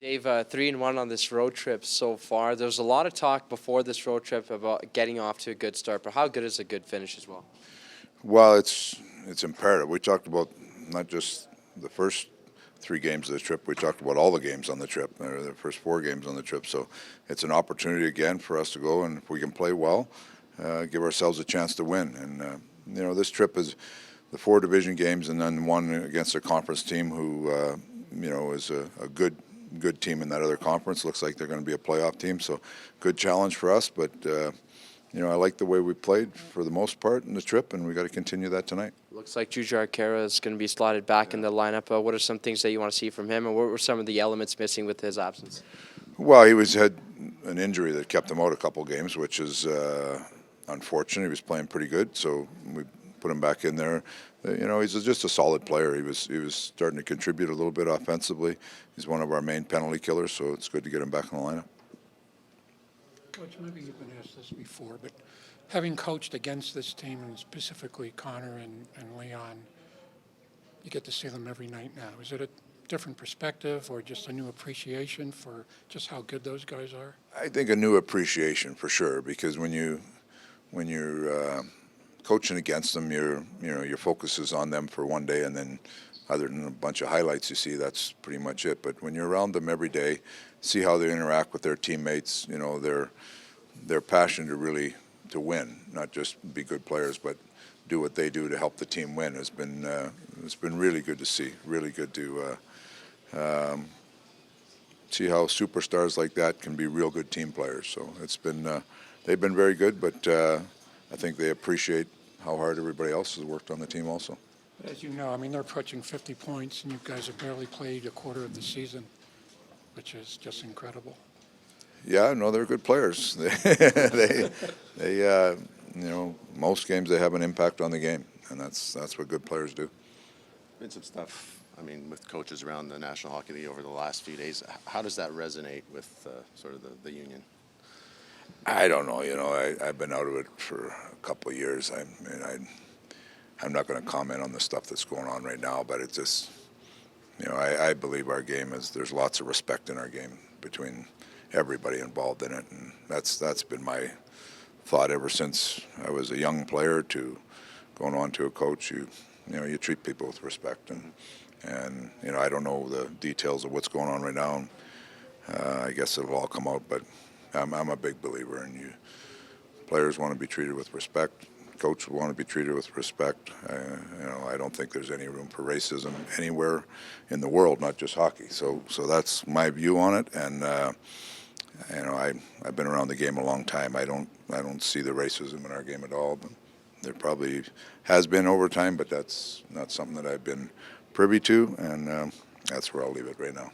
Dave, 3-1 on this road trip so far. There was a lot of talk before this road trip about getting off to a good start, but how good is a good finish as well? Well, it's imperative. We talked about not just the first 3 games of the trip. We talked about all the games on the trip, or the first 4 games on the trip. So it's an opportunity again for us to go, and if we can play well, give ourselves a chance to win. And this trip is the 4 division games, and then one against a conference team who is a good team in that other conference. Looks like they're going to be a playoff team, so good challenge for us. But I like the way we played for the most part in the trip, and we got to continue that tonight. Looks like Jujhar Khaira is going to be slotted back in the lineup. What are some things that you want to see from him, and what were some of the elements missing with his absence? Well, had an injury that kept him out a couple games, which is unfortunate. He was playing pretty good, so we put him back in there. He's just a solid player. He was starting to contribute a little bit offensively. He's one of our main penalty killers, so it's good to get him back in the lineup. Coach, maybe you've been asked this before, but having coached against this team, and specifically Connor and Leon, you get to see them every night now. Is it a different perspective or just a new appreciation for just how good those guys are? I think a new appreciation for sure, because when you're coaching against them, your focus is on them for one day, and then other than a bunch of highlights you see, that's pretty much it. But when you're around them every day, see how they interact with their teammates, their passion to win, not just be good players, but do what they do to help the team win has been it's been really good to see. Really good to see how superstars like that can be real good team players. So it's been they've been very good, but I think they appreciate how hard everybody else has worked on the team also. But as you know, they're approaching 50 points, and you guys have barely played a quarter of the season, which is just incredible. Yeah, no, they're good players. Most games they have an impact on the game, and that's what good players do. Been some stuff, with coaches around the National Hockey League over the last few days. How does that resonate with sort of the union? I don't know. I've been out of it for a couple of years. I'm not going to comment on the stuff that's going on right now, but it's just, I believe our game there's lots of respect in our game between everybody involved in it, and that's been my thought ever since I was a young player to going on to a coach. You treat people with respect, and I don't know the details of what's going on right now. I guess it'll all come out, but I'm a big believer in players want to be treated with respect. Coach want to be treated with respect. I don't think there's any room for racism anywhere in the world, not just hockey. So that's my view on it. And I've been around the game a long time. I don't see the racism in our game at all. But there probably has been over time, but that's not something that I've been privy to, and that's where I'll leave it right now.